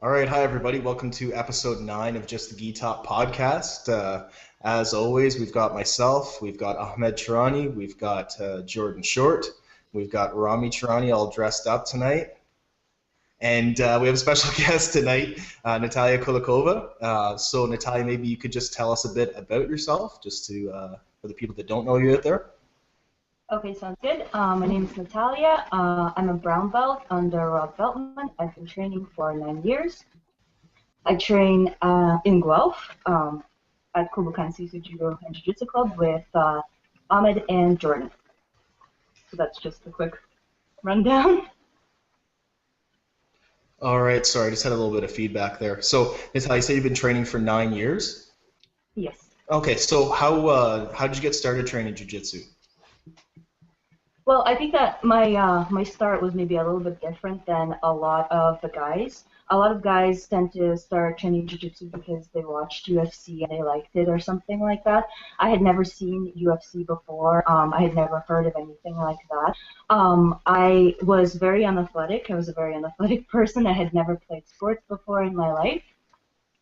All right, hi everybody. Welcome to episode 9 of Just the Gi Top podcast. As always, we've got myself, we've got Ahmed Chirani, we've got Jordan Short, we've got Rami Chirani all dressed up tonight, and we have a special guest tonight, Natalia Kulikova. So Natalia, maybe you could just tell us a bit about yourself, just to for the people that don't know you out there. Okay, sounds good. My name is Natalia. I'm a brown belt under Rob Beltman. I've been training for 9 years. I train in Guelph at Kobukan Judo and Jiu-Jitsu Club with Ahmed and Jordan. So that's just a quick rundown. All right, sorry, I just had a little bit of feedback there. So Natalia, you said you've been training for 9 years? Yes. Okay, so how did you get started training jiu-jitsu? Well, I think that my start was maybe a little bit different than a lot of the guys. A lot of guys tend to start training jiu-jitsu because they watched UFC and they liked it or something like that. I had never seen UFC before. I had never heard of anything like that. I was very unathletic. I was a very unathletic person. I had never played sports before in my life.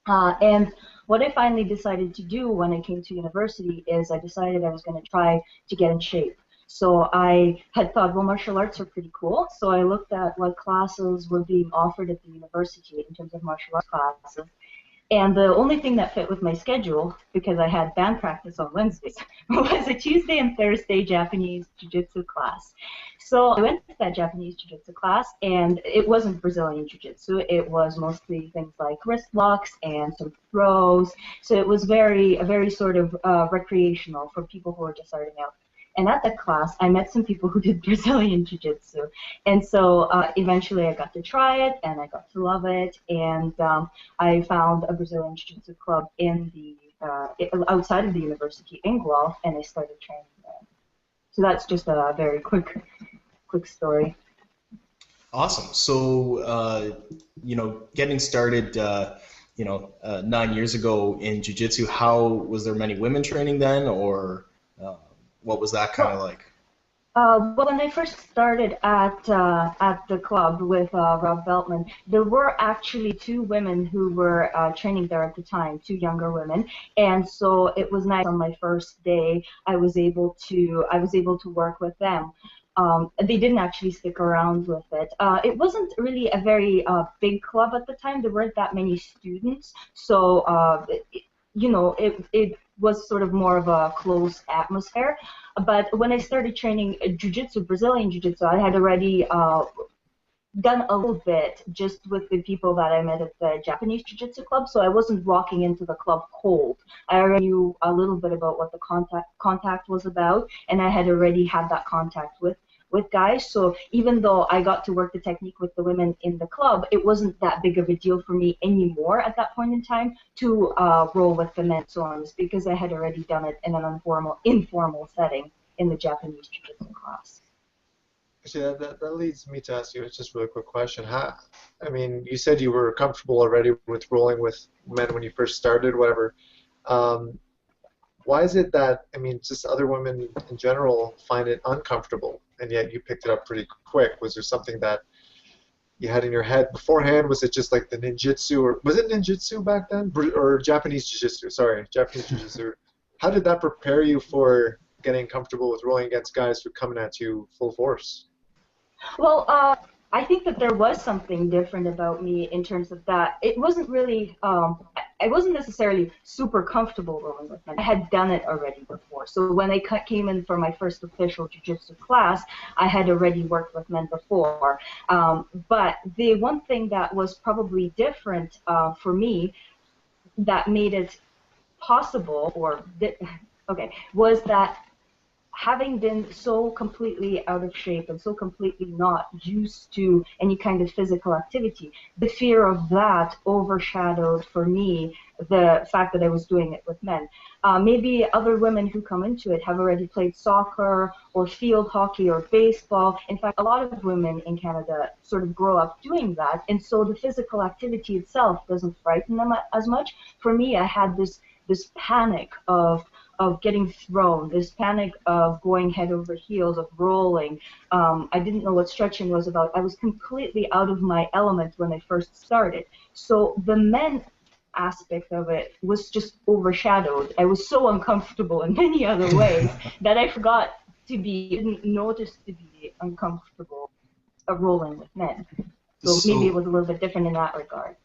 And what I finally decided to do when I came to university is I decided I was going to try to get in shape. So I had thought, well, martial arts are pretty cool. So I looked at what classes were being offered at the university in terms of martial arts classes. And the only thing that fit with my schedule, because I had band practice on Wednesdays, was a Tuesday and Thursday Japanese jiu-jitsu class. So I went to that Japanese jiu-jitsu class, and it wasn't Brazilian jiu-jitsu. It was mostly things like wrist locks and some throws. So it was a very sort of recreational for people who are just starting out. And at that class, I met some people who did Brazilian Jiu-Jitsu. And so eventually I got to try it, and I got to love it. And I found a Brazilian Jiu-Jitsu club in the outside of the university in Guelph, and I started training there. So that's just a very quick story. Awesome. So, getting started, 9 years ago in jiu-jitsu, how was there many women training then, or what was that kind of like? Well, when I first started at the club with Rob Beltman, there were actually 2 women who were training there at the time, 2 younger women, and so it was nice. On my first day, I was able to work with them. They didn't actually stick around with it. It wasn't really a very big club at the time. There weren't that many students, so it was sort of more of a close atmosphere. But when I started training jiu-jitsu, Brazilian jiu-jitsu, I had already done a little bit just with the people that I met at the Japanese jiu-jitsu club, so I wasn't walking into the club cold. I already knew a little bit about what the contact was about, and I had already had that contact with guys, so even though I got to work the technique with the women in the club, it wasn't that big of a deal for me anymore at that point in time to roll with the men, so on, because I had already done it in an informal setting in the Japanese jiu-jitsu class. Actually, that leads me to ask you just a really quick question. You said you were comfortable already with rolling with men when you first started, whatever. Why is it that, just other women in general find it uncomfortable, and yet you picked it up pretty quick? Was there something that you had in your head beforehand? Was it just like the ninjutsu, or was it ninjutsu back then? Or Japanese jiu-jitsu, sorry, Japanese jiu-jitsu. How did that prepare you for getting comfortable with rolling against guys who are coming at you full force? Well, I think that there was something different about me in terms of that. It wasn't really, I wasn't necessarily super comfortable rolling with men. I had done it already before. So when I came in for my first official jiu-jitsu class, I had already worked with men before. But the one thing that was probably different for me that made it possible, was that having been so completely out of shape and so completely not used to any kind of physical activity, the fear of that overshadowed for me the fact that I was doing it with men. Maybe other women who come into it have already played soccer or field hockey or baseball. In fact, a lot of women in Canada sort of grow up doing that, and so the physical activity itself doesn't frighten them as much. For me, I had this panic of of getting thrown, this panic of going head over heels, of rolling. I didn't know what stretching was about. I was completely out of my element when I first started. So the men aspect of it was just overshadowed. I was so uncomfortable in many other ways that I didn't notice to be uncomfortable rolling with men. So maybe it was a little bit different in that regard.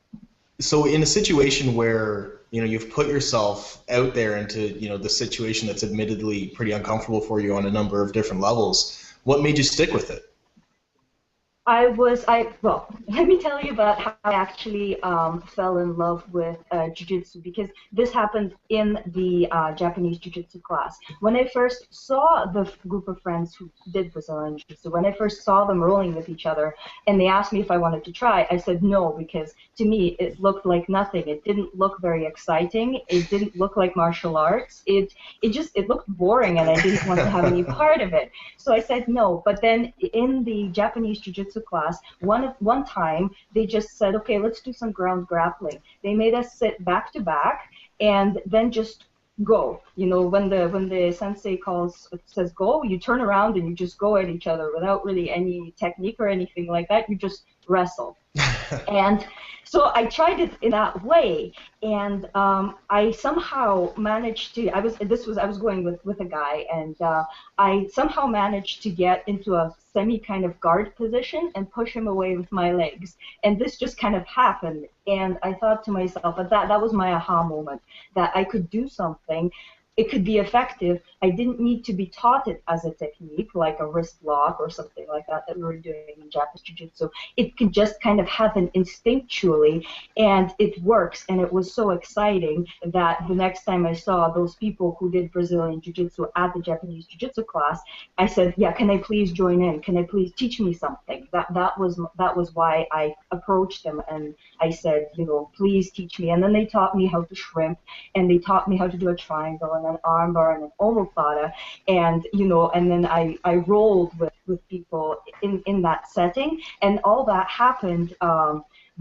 So in a situation where, you know, you've put yourself out there into, you know, the situation that's admittedly pretty uncomfortable for you on a number of different levels, what made you stick with it? Well, let me tell you about how I actually fell in love with jiu-jitsu, because this happened in the Japanese jiu-jitsu class. When I first saw the group of friends who did Brazilian jiu-jitsu, when I first saw them rolling with each other, and they asked me if I wanted to try, I said no, because to me it looked like nothing. It didn't look very exciting. It didn't look like martial arts. It looked boring, and I didn't want to have any part of it. So I said no. But then in the Japanese jiu-jitsu class, one time they just said, okay, let's do some ground grappling. They made us sit back to back and then just go. You know, when the sensei says go, you turn around and you just go at each other without really any technique or anything like that. You just wrestle. And so I tried it in that way, and I somehow managed to. I was going with a guy, and I somehow managed to get into a semi kind of guard position and push him away with my legs. And this just kind of happened, and I thought to myself, that was my aha moment, that I could do something. It could be effective. I didn't need to be taught it as a technique, like a wrist lock or something like that we were doing in Japanese Jiu-Jitsu. It could just kind of happen instinctually, and it works. And it was so exciting that the next time I saw those people who did Brazilian Jiu-Jitsu at the Japanese Jiu-Jitsu class, I said, yeah, can I please join in? Can I please teach me something? That was why I approached them, and I said, you know, please teach me. And then they taught me how to shrimp, and they taught me how to do a triangle and an armbar and an omoplata, and you know, and then I rolled with people in that setting, and all that happened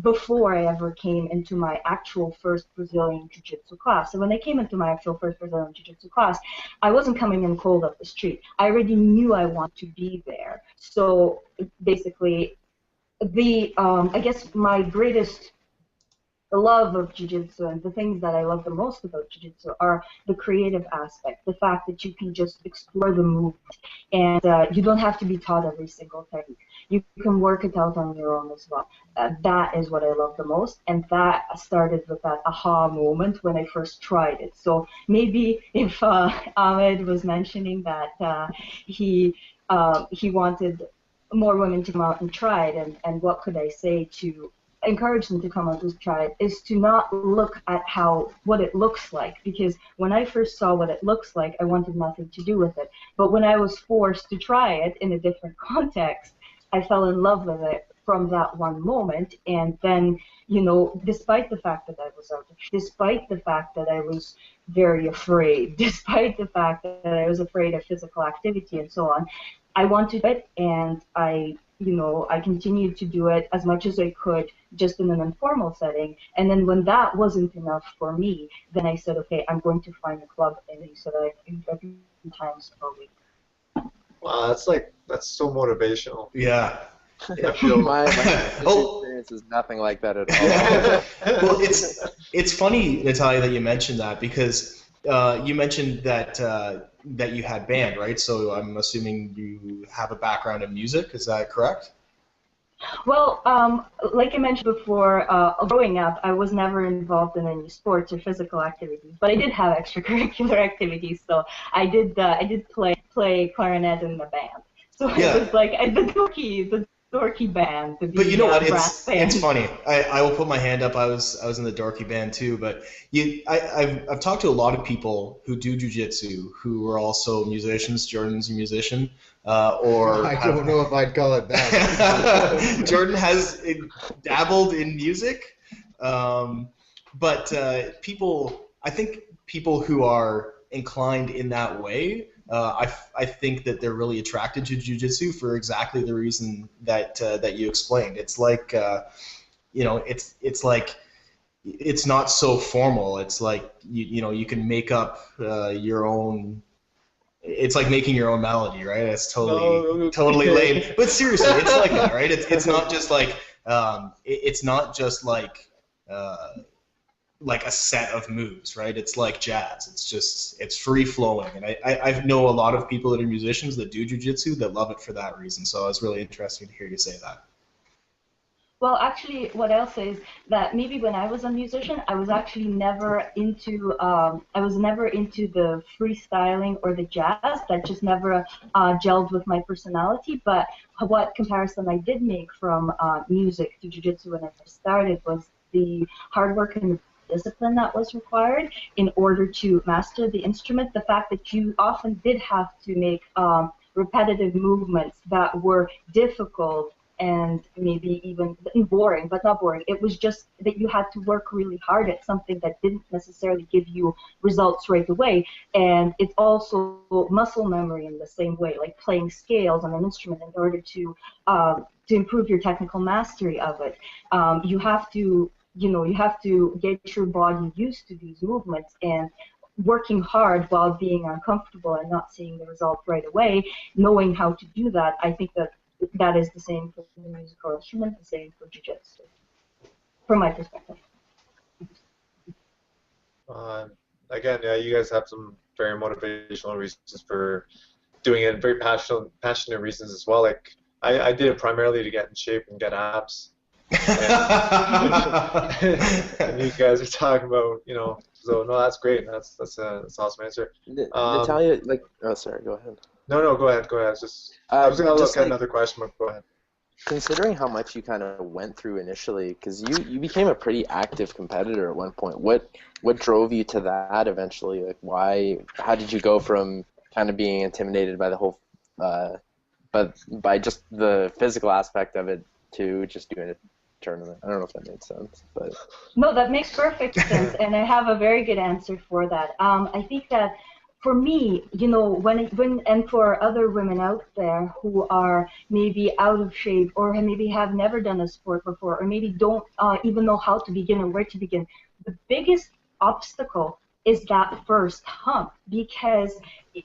before I ever came into my actual first Brazilian Jiu-Jitsu class. So when I came into my actual first Brazilian Jiu-Jitsu class, I wasn't coming in cold up the street. I already knew I wanted to be there. So basically, I guess my greatest love of Jiu-Jitsu and the things that I love the most about Jiu-Jitsu are the creative aspect, the fact that you can just explore the movement, and you don't have to be taught every single technique. You can work it out on your own as well. That is what I love the most, and that started with that aha moment when I first tried it. So maybe if Ahmed was mentioning that he wanted more women to come out and try it, and what could I say to encourage them to come out and try it, is to not look at what it looks like, because when I first saw what it looks like, I wanted nothing to do with it. But when I was forced to try it in a different context, I fell in love with it from that one moment. And then, you know, despite the fact that I was out, despite the fact that I was very afraid, despite the fact that I was afraid of physical activity and so on, I wanted it, and I continued to do it as much as I could, just in an informal setting. And then when that wasn't enough for me, then I said, okay, I'm going to find a club, and he said I do a few times per week. Wow, that's so motivational. Yeah. I feel my experience is nothing like that at all. Well, it's funny, Natalia, that you mentioned that, because you mentioned that you had band, right? So I'm assuming you have a background in music. Is that correct? Well, like I mentioned before, growing up, I was never involved in any sports or physical activities, but I did have extracurricular activities. So I did play clarinet in the band. So Yeah. it was like the dorky band. But you know what? Brass band. It's funny. I will put my hand up. I was in the dorky band too. But I've talked to a lot of people who do jiu-jitsu who are also musicians. Jordan's a musician. I don't know if I'd call it that. Jordan has dabbled in music, but I think people who are inclined in that way, I think that they're really attracted to jiu-jitsu for exactly the reason that you explained. It's like, it's like it's not so formal. It's like you know you can make up your own. It's like making your own melody, right? It's totally lame. But seriously, it's like that, right? It's not just like it's not just like a set of moves, right? It's like jazz. It's free flowing, and I know a lot of people that are musicians that do jiu-jitsu that love it for that reason. So it's really interesting to hear you say that. Well, actually, what I'll say is that maybe when I was a musician, I was actually never into the freestyling or the jazz. That just never gelled with my personality. But what comparison I did make from music to jiu-jitsu when I first started was the hard work and discipline that was required in order to master the instrument. The fact that you often did have to make repetitive movements that were difficult and maybe even boring, but not boring. It was just that you had to work really hard at something that didn't necessarily give you results right away. And it's also muscle memory in the same way, like playing scales on an instrument in order to improve your technical mastery of it. You have to get your body used to these movements, and working hard while being uncomfortable and not seeing the result right away, knowing how to do that, I think that is the same for the musical instrument, the same for jiu-jitsu, from my perspective. Again, yeah, you guys have some very motivational reasons for doing it, and very passionate reasons as well. Like I did it primarily to get in shape and get abs. And you guys are talking about, so no, that's great. That's an awesome answer. Natalia, sorry, go ahead. No, go ahead. I was going to look at another question, but go ahead. Considering how much you kind of went through initially, because you became a pretty active competitor at one point. What drove you to that eventually? Like, why? How did you go from kind of being intimidated by the whole, but by just the physical aspect of it to just doing a tournament? I don't know if that made sense, but no, that makes perfect sense, and I have a very good answer for that. I think that for me, when and for other women out there who are maybe out of shape or maybe have never done a sport before or maybe don't even know how to begin or where to begin, the biggest obstacle is that first hump, because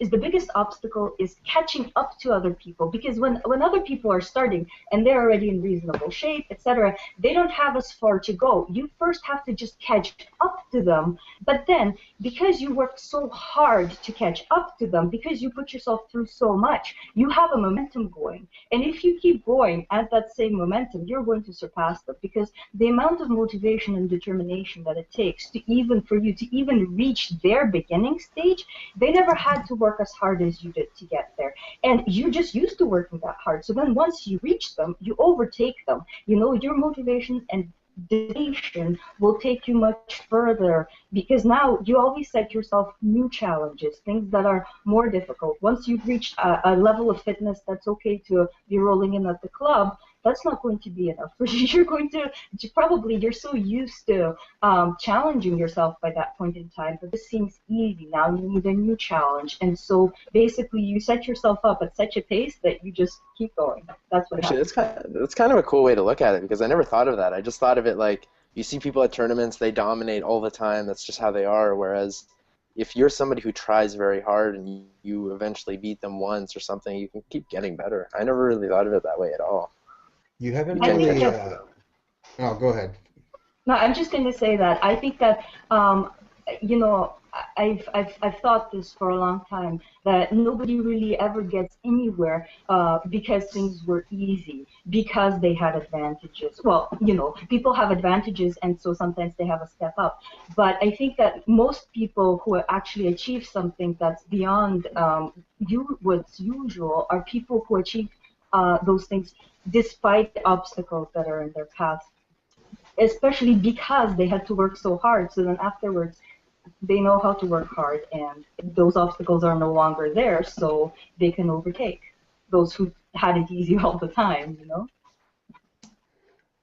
the biggest obstacle is catching up to other people, because when other people are starting and they're already in reasonable shape, etc., they don't have as far to go. You first have to just catch up to them, but then because you worked so hard to catch up to them, because you put yourself through so much, you have a momentum going, and if you keep going at that same momentum, you're going to surpass them, because the amount of motivation and determination that it takes for you to even reach their beginning stage, they never had to work as hard as you did to get there, and you're just used to working that hard. So then once you reach them, you overtake them. Your motivation and dedication will take you much further, because now you always set yourself new challenges, things that are more difficult. Once you've reached a level of fitness that's okay to be rolling in at the club, that's not going to be enough for you. You're so used to challenging yourself by that point in time, but this seems easy. Now you need a new challenge, and so basically you set yourself up at such a pace that you just keep going. That's what happens. That's kind of a cool way to look at it, because I never thought of that. I just thought of it like, you see people at tournaments, they dominate all the time, that's just how they are, whereas if you're somebody who tries very hard and you eventually beat them once or something, you can keep getting better. I never really thought of it that way at all. You haven't really... Oh, go ahead. No, I'm just going to say that I think that, I've thought this for a long time, that nobody really ever gets anywhere because things were easy, because they had advantages. Well, people have advantages, and so sometimes they have a step up. But I think that most people who actually achieve something that's beyond what's usual are people who achieve those things despite the obstacles that are in their path, especially because they had to work so hard. So then afterwards, they know how to work hard, and those obstacles are no longer there, so they can overtake those who had it easy all the time,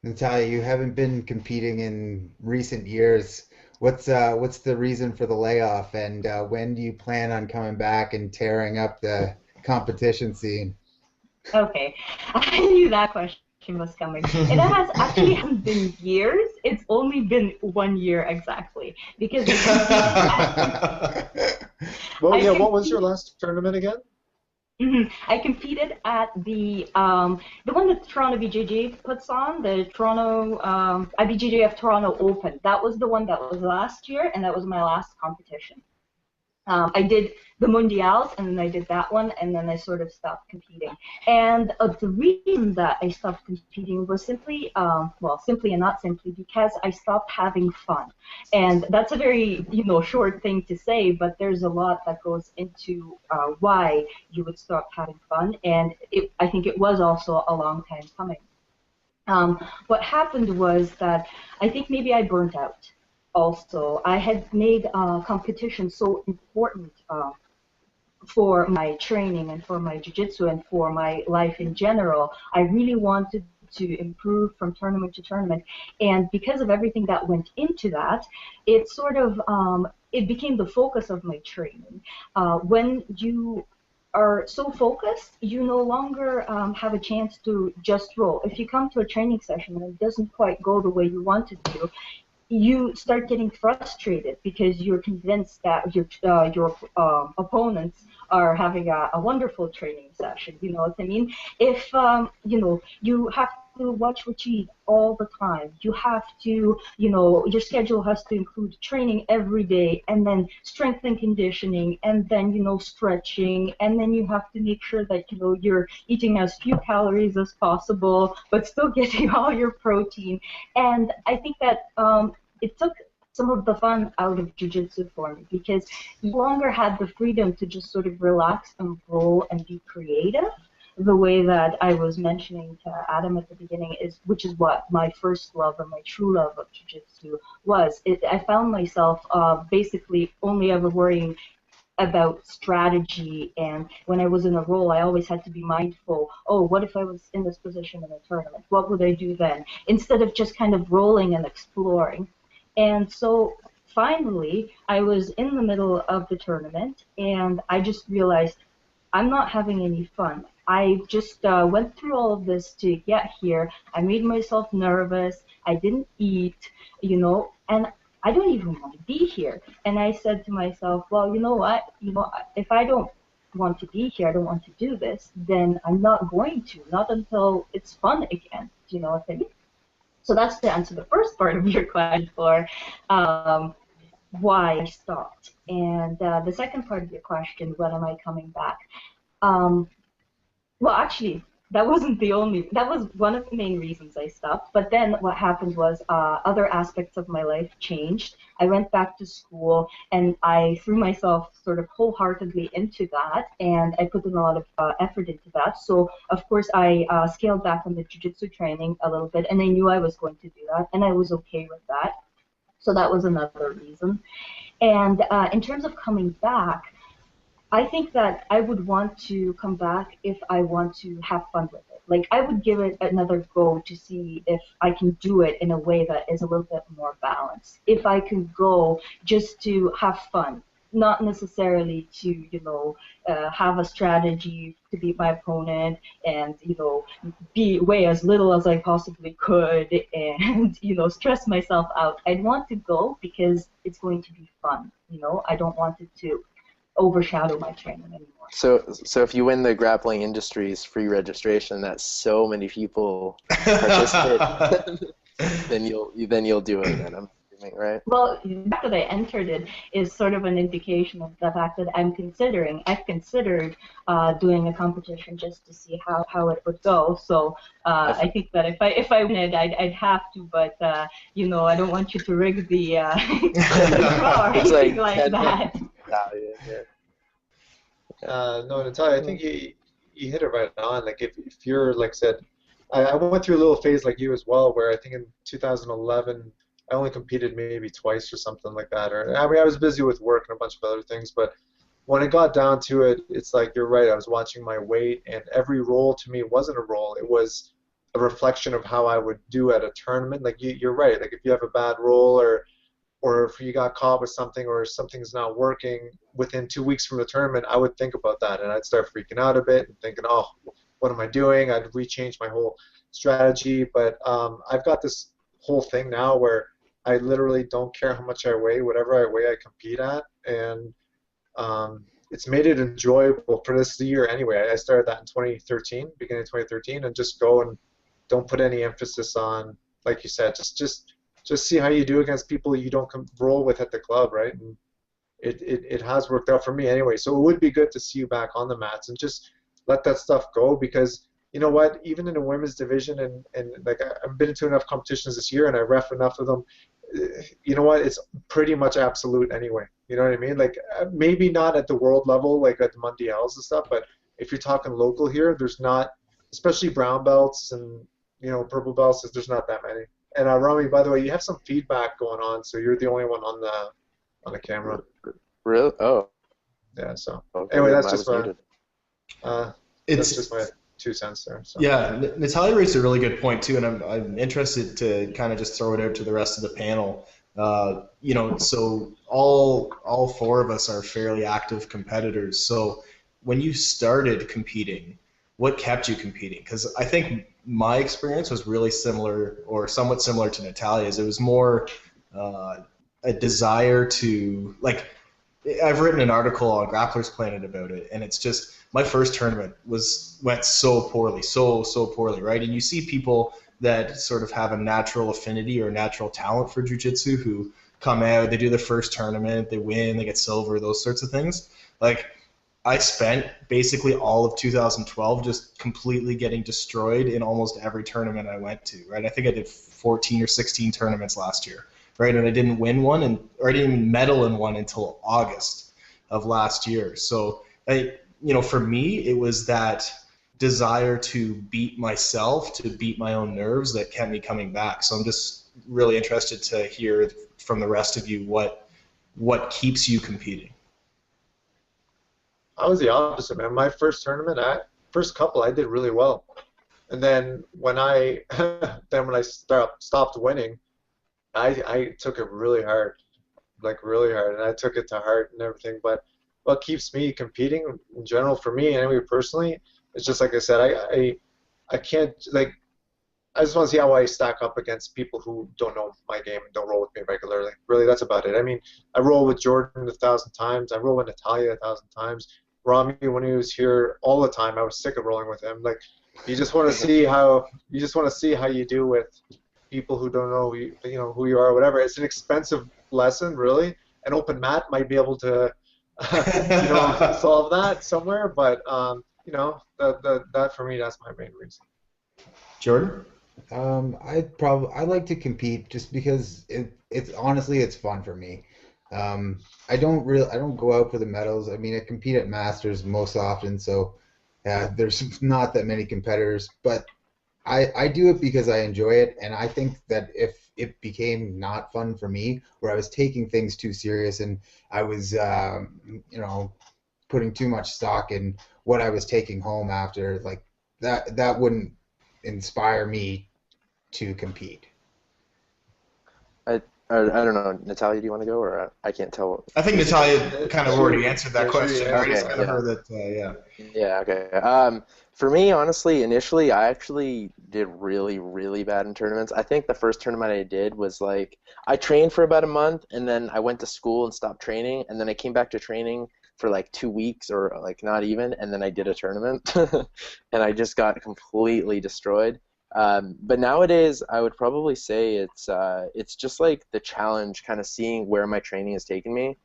Natalia, you haven't been competing in recent years. What's the reason for the layoff, and when do you plan on coming back and tearing up the competition scene? Okay, I knew that question was coming. It has actually been years. it's only been 1 year exactly because What was your last tournament again? I competed at the one that Toronto BJJ puts on, the Toronto IBJJF Toronto Open. That was the one that was last year, and that was my last competition. I did the Mundials, and then I did that one, and then I sort of stopped competing. And the reason that I stopped competing was simply, well, simply and not simply, because I stopped having fun. And that's a very, short thing to say, but there's a lot that goes into why you would stop having fun, and I think it was also a long time coming. What happened was that I think maybe I burnt out. Also, I had made competition so important for my training and for my jiu-jitsu and for my life in general. I really wanted to improve from tournament to tournament, and because of everything that went into that, it sort of it became the focus of my training. When you are so focused, you no longer have a chance to just roll. If you come to a training session and it doesn't quite go the way you want it to, you start getting frustrated because you're convinced that your opponents are having a wonderful training session. You know what I mean? If you have to watch what you eat all the time. You have to, your schedule has to include training every day, and then strength and conditioning, and then stretching, and then you have to make sure that you're eating as few calories as possible, but still getting all your protein. And I think that it took some of the fun out of jiu-jitsu for me because you no longer had the freedom to just sort of relax and roll and be creative the way that I was mentioning to Adam at the beginning, which is what my first love and my true love of jiu-jitsu was. I found myself basically only ever worrying about strategy, and when I was in a role, I always had to be mindful, what if I was in this position in a tournament? What would I do then? Instead of just kind of rolling and exploring. And so finally, I was in the middle of the tournament, and I just realized I'm not having any fun. I just went through all of this to get here. I made myself nervous. I didn't eat, and I don't even want to be here. And I said to myself, well, you know what? If I don't want to be here, I don't want to do this, then I'm not going to, not until it's fun again. Do you know what I mean? So that's to answer the first part of your question for why I stopped. And the second part of your question, when am I coming back? Well, actually, that was one of the main reasons I stopped. But then what happened was other aspects of my life changed. I went back to school, and I threw myself sort of wholeheartedly into that, and I put in a lot of effort into that. So, of course, I scaled back on the jiu-jitsu training a little bit, and I knew I was going to do that, and I was okay with that. So that was another reason. And in terms of coming back, I think that I would want to come back if I want to have fun with it. Like, I would give it another go to see if I can do it in a way that is a little bit more balanced. If I can go just to have fun, not necessarily to, have a strategy to beat my opponent and, weigh as little as I possibly could and, stress myself out. I'd want to go because it's going to be fun. I don't want it to overshadow my training anymore. So if you win the Grappling Industries free registration that so many people participate, then you'll do it then, I'm assuming, right? Well, the fact that I entered it is sort of an indication of the fact that I've considered doing a competition just to see how it would go. So I think that if I win it, I'd have to, but I don't want you to rig the draw or anything like that. No, Natalia, I think you hit it right on. Like, if you're, like I said, I went through a little phase like you as well, where I think in 2011 I only competed maybe twice or something like that. Or I mean, I was busy with work and a bunch of other things, but when it got down to it, it's like you're right. I was watching my weight, and every roll to me wasn't a roll. It was a reflection of how I would do at a tournament. Like you're right. Like if you have a bad roll or if you got caught with something or something's not working within 2 weeks from the tournament, I would think about that, and I'd start freaking out a bit and thinking, what am I doing? I'd rechange my whole strategy. But I've got this whole thing now where I literally don't care how much I weigh. Whatever I weigh, I compete at, and it's made it enjoyable for this year anyway. I started that in 2013, beginning of 2013, and just go and don't put any emphasis on, like you said, just see how you do against people you don't roll with at the club, right? And it has worked out for me anyway. So it would be good to see you back on the mats and just let that stuff go, because you know what, even in the women's division, and like I've been to enough competitions this year and I ref enough of them, you know what, it's pretty much absolute anyway. You know what I mean? Like maybe not at the world level, like at the Mundials and stuff, but if you're talking local here, there's not, especially brown belts and purple belts, there's not that many. And Rami, by the way, you have some feedback going on, so you're the only one on the camera. Really? Oh. Yeah. So Okay, anyway, that's just my 2 cents there. So. Yeah, Natalia raised a really good point too, and I'm interested to kind of just throw it out to the rest of the panel. So all four of us are fairly active competitors. So when you started competing, what kept you competing? Because I think my experience was really similar, or somewhat similar to Natalia's. It was more a desire to, like, I've written an article on Grapplers Planet about it, and it's just, my first tournament went so poorly, so poorly, right? And you see people that sort of have a natural affinity or natural talent for jiu-jitsu who come out, they do their first tournament, they win, they get silver, those sorts of things. Like, I spent basically all of 2012 just completely getting destroyed in almost every tournament I went to, right? I think I did 14 or 16 tournaments last year, right? And I didn't win one, or I didn't even medal in one until August of last year. So, for me, it was that desire to beat myself, to beat my own nerves that kept me coming back. So I'm just really interested to hear from the rest of you what keeps you competing. I was the opposite, man. My first tournament, first couple, I did really well, and then when I stopped winning, I took it really hard, and I took it to heart and everything. But what keeps me competing in general, for me anyway, personally, it's just like I said, I can't, like, I just want to see how I stack up against people who don't know my game and don't roll with me regularly. Really, that's about it. I mean, I roll with Jordan 1,000 times. I roll with Natalia 1,000 times. Rami, when he was here all the time, I was sick of rolling with him. Like, you just want to see how you do with people who don't know who you are, or whatever. It's an expensive lesson, really. An open mat might be able to solve that somewhere, but that for me, that's my main reason. Jordan? I like to compete just because it's honestly it's fun for me. I don't go out for the medals. I mean, I compete at Masters most often, so there's not that many competitors, but I do it because I enjoy it, and I think that if it became not fun for me, where I was taking things too serious and I was putting too much stock in what I was taking home after, like that wouldn't inspire me to compete. I don't know, Natalia, do you want to go, or I can't tell? I think Natalia kind of already answered that question. Yeah, I already okay, said her that, Yeah, okay. For me, honestly, initially, I actually did really, really bad in tournaments. I think the first tournament I did was like, I trained for about a month, and then I went to school and stopped training, and then I came back to training for like 2 weeks, or like not even, and then I did a tournament, and I just got completely destroyed. But nowadays, I would probably say it's just like the challenge, kind of seeing where my training has taken me.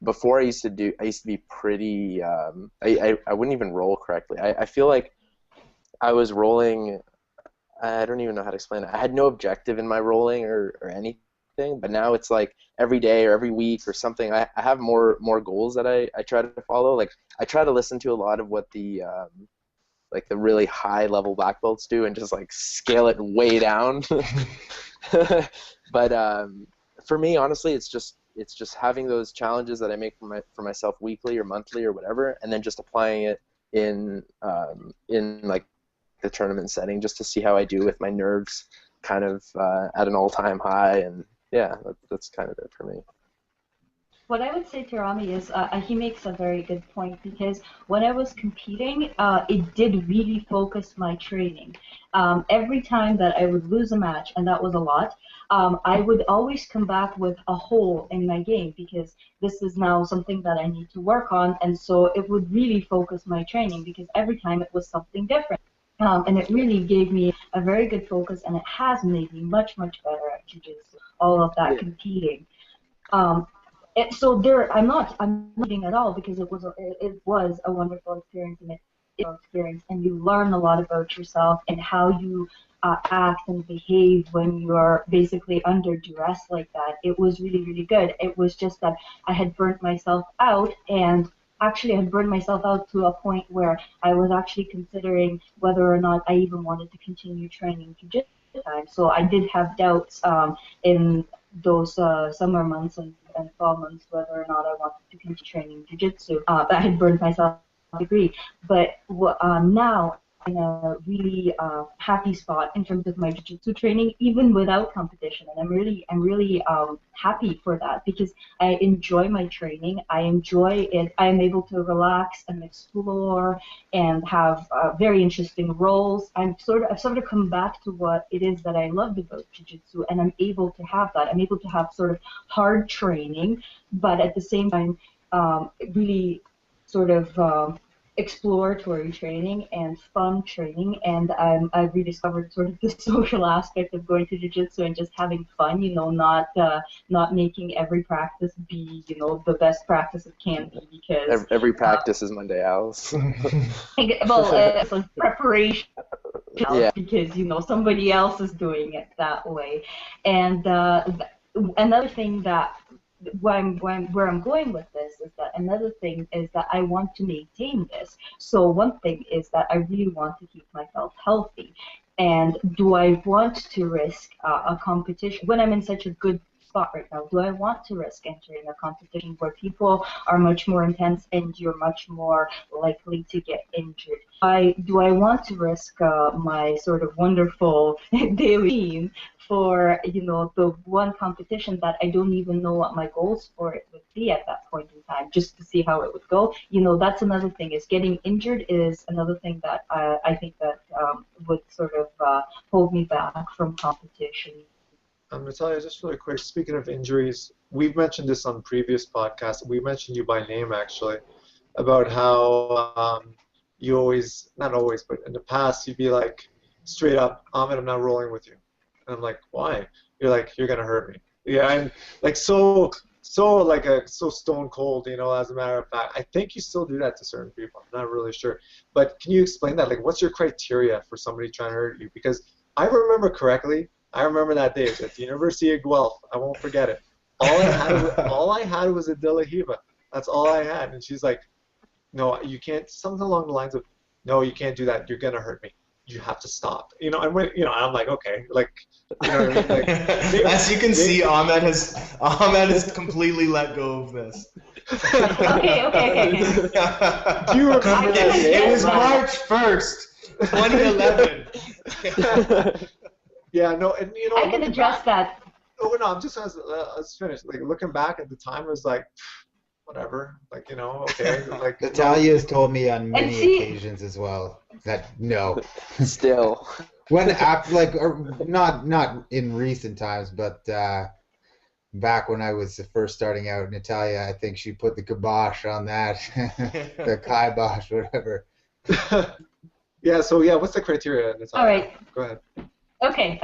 Before I used to be pretty, I wouldn't even roll correctly. I feel like I was rolling, I don't even know how to explain it. I had no objective in my rolling or anything, but now it's like every day or every week or something, I have more goals that I try to follow. Like, I try to listen to a lot of what the really high level black belts do and just like scale it way down. But for me, honestly, it's just having those challenges that I make for myself weekly or monthly or whatever, and then just applying it in like the tournament setting, just to see how I do with my nerves kind of at an all-time high. And yeah, that's kind of it for me. What I would say to Rami is he makes a very good point because when I was competing, it did really focus my training. Every time that I would lose a match, and that was a lot, I would always come back with a hole in my game because this is now something that I need to work on, and so it would really focus my training because every time it was something different. And it really gave me a very good focus, and it has made me much, much better at jiu-jitsu, all of that competing. Um, so I'm not leaving at all because it was a wonderful experience and it is an experience, and you learn a lot about yourself and how you act and behave when you are basically under duress like that. It was really, really good. It was just that I had burnt myself out, and actually I had burned myself out to a point where I was actually considering whether or not I even wanted to continue training jiu-jitsu time. So I did have doubts in those summer months and fall months whether or not I wanted to continue training jiu-jitsu. I had burned myself to a degree, but now I'm in a really happy spot in terms of my jiu-jitsu training, even without competition, and I'm really happy for that because I enjoy my training. I enjoy it. I am able to relax and explore and have very interesting roles. I've sort of come back to what it is that I loved about jiu-jitsu, and I'm able to have that. I'm able to have sort of hard training, but at the same time, really sort of exploratory training and fun training, and I've rediscovered sort of the social aspect of going to jiu-jitsu and just having fun, not making every practice be, the best practice it can be because every practice is Monday Alice. well, it's like preparation because, somebody else is doing it that way. And another thing that where I'm going with this is that another thing is that I want to maintain this. So one thing is that I really want to keep myself healthy. And do I want to risk a competition when I'm in such a good spot right now? Do I want to risk entering a competition where people are much more intense and you're much more likely to get injured? Do I want to risk my sort of wonderful daily routine for the one competition that I don't even know what my goals for it would be at that point in time, just to see how it would go? That's another thing. Is getting injured is another thing that I think that would sort of hold me back from competition. Natalia, just really quick, speaking of injuries, we've mentioned this on previous podcasts. We mentioned you by name, actually, about how you always, not always, but in the past, you'd be like, straight up, Ahmed, I'm not rolling with you. And I'm like, why? You're like, you're going to hurt me. Yeah, I'm like so stone cold, as a matter of fact. I think you still do that to certain people. I'm not really sure. But can you explain that? Like, what's your criteria for somebody trying to hurt you? Because I remember correctly, I remember that day at the University of Guelph. I won't forget it. All I had was a De La Hiva. That's all I had. And she's like, no, you can't, something along the lines of, no, you can't do that. You're going to hurt me. You have to stop. And I'm like, okay, like, what I mean? Like, as you can see, Ahmed has completely let go of this. Okay. Do you remember that day? It was March 1st, 2011. Yeah, no, and I can address that. Oh no, I'm just let's finish. Like looking back at the time, it was like, whatever, like okay, like. Natalia has told me on many occasions as well that no. Still. When after not in recent times, but back when I was first starting out, Natalia, I think she put the kibosh on that, the kibosh, whatever. Yeah. So yeah, what's the criteria, Natalia? All right. Go ahead. Okay.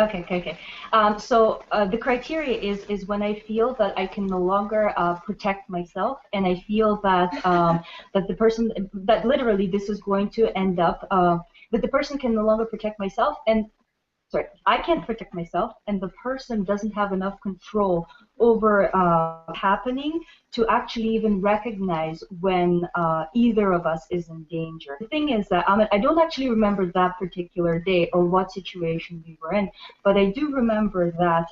So the criteria is when I feel that I can no longer protect myself, and I feel that that the person, that literally this is going to end up that the person can no longer protect myself, and I can't protect myself, and the person doesn't have enough control over happening to actually even recognize when either of us is in danger. The thing is that I don't actually remember that particular day or what situation we were in, but I do remember that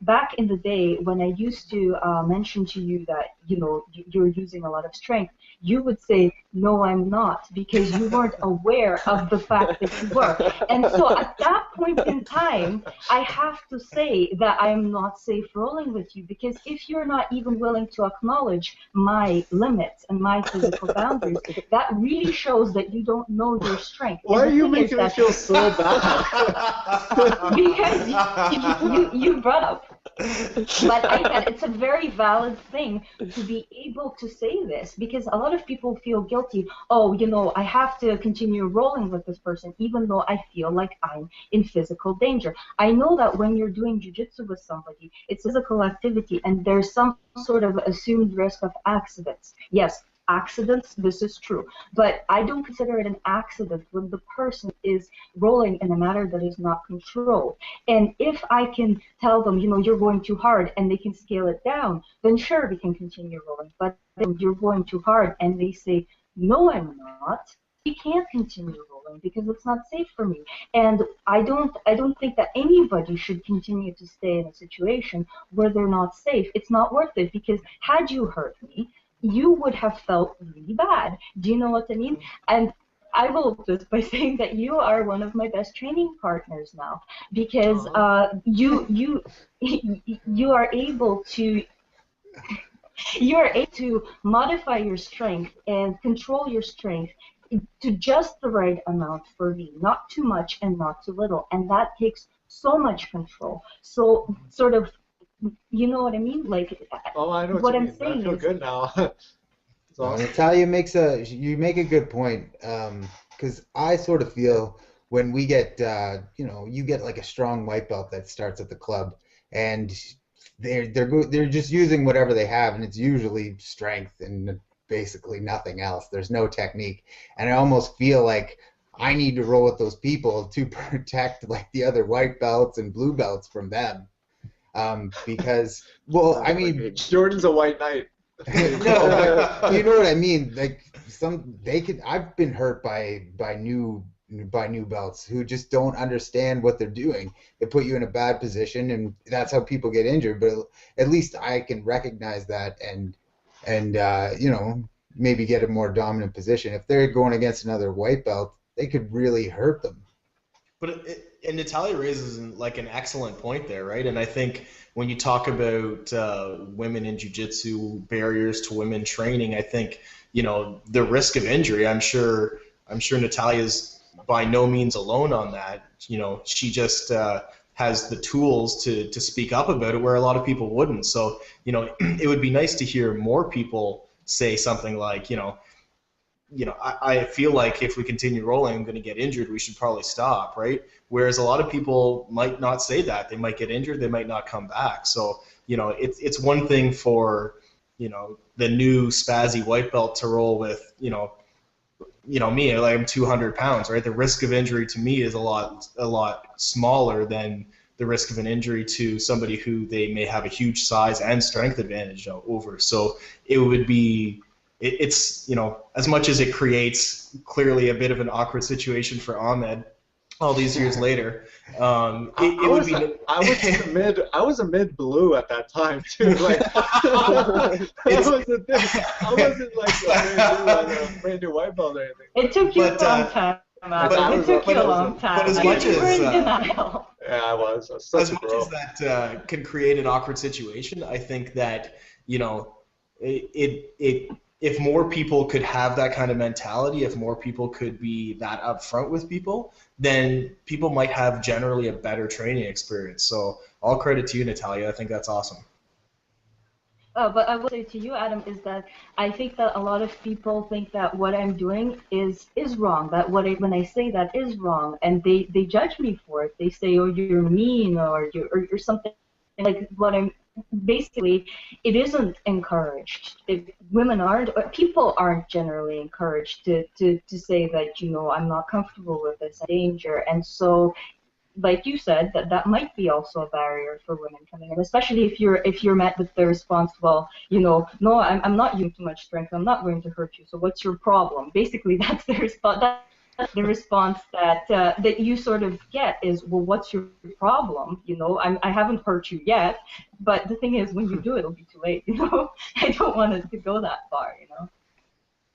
back in the day when I used to mention to you that you're using a lot of strength, you would say, no, I'm not, because you weren't aware of the fact that you were. And so at that point in time, I have to say that I am not safe rolling with you, because if you're not even willing to acknowledge my limits and my physical boundaries, that really shows that you don't know your strength. Why are you making me feel so bad? Because you brought up. But it's a very valid thing to be able to say this, because a lot of people feel guilty. Oh, I have to continue rolling with this person even though I feel like I'm in physical danger. I know that when you're doing jiu-jitsu with somebody, it's physical activity, and there's some sort of assumed risk of accidents. Yes, accidents, this is true. But I don't consider it an accident when the person is rolling in a manner that is not controlled. And if I can tell them, you're going too hard, and they can scale it down, then sure, we can continue rolling. But then you're going too hard, and they say, no, I'm not, we can't continue rolling because it's not safe for me. And I don't think that anybody should continue to stay in a situation where they're not safe. It's not worth it, because had you hurt me, you would have felt really bad. Do you know what I mean? And I will close by saying that you are one of my best training partners now, because you are able to modify your strength and control your strength to just the right amount for me, not too much and not too little, and that takes so much control. So sort of, you know what I mean? Like, oh, I know what I'm saying I feel is, good now. Natalia you make a good point, because I sort of feel when we get, you get like a strong white belt that starts at the club, and they're just using whatever they have, and it's usually strength and basically nothing else. There's no technique, and I almost feel like I need to roll with those people to protect like the other white belts and blue belts from them, because, well, I mean, Jordan's a white knight. No, but you know what I mean. Like I've been hurt by new belts who just don't understand what they're doing. They put you in a bad position, and that's how people get injured. But at least I can recognize that and maybe get a more dominant position. If they're going against another white belt, they could really hurt them. But and Natalia raises like an excellent point there, right? And I think when you talk about women in jiu-jitsu, barriers to women training, I think the risk of injury. I'm sure Natalia's by no means alone on that. She just has the tools to speak up about it where a lot of people wouldn't. So it would be nice to hear more people say something like I feel like if we continue rolling, I'm going to get injured. We should probably stop, right? Whereas a lot of people might not say that. They might get injured. They might not come back. So, it's one thing for, the new spazzy white belt to roll with, me, like I'm 200 pounds, right? The risk of injury to me is a lot smaller than the risk of an injury to somebody who they may have a huge size and strength advantage over. So it would be. It's as much as it creates clearly a bit of an awkward situation for Ahmed all these years later. I was a mid blue at that time too. Like that was the thing. I wasn't like a brand new white belt or anything. It took you a long time. It took you a long time. But as much as denial. Yeah, I was as much as that can create an awkward situation, I think that if more people could have that kind of mentality, if more people could be that upfront with people, then people might have generally a better training experience. So all credit to you, Natalia. I think that's awesome. But I will say to you, Adam, is that I think that a lot of people think that what I'm doing is wrong, that when I say that is wrong, and they judge me for it. They say, oh, you're mean, or you're something like what I'm. Basically, it isn't encouraged. Women aren't, or people aren't generally encouraged to say that, I'm not comfortable with this danger. And so, like you said, that might be also a barrier for women coming in, especially if you're met with the response, well, no, I'm not using too much strength, I'm not going to hurt you, so what's your problem? Basically, that's the response. the response that you sort of get is, well, what's your problem? You know, I haven't hurt you yet, but the thing is, when you do it, it'll be too late. You know, I don't want it to go that far. You know.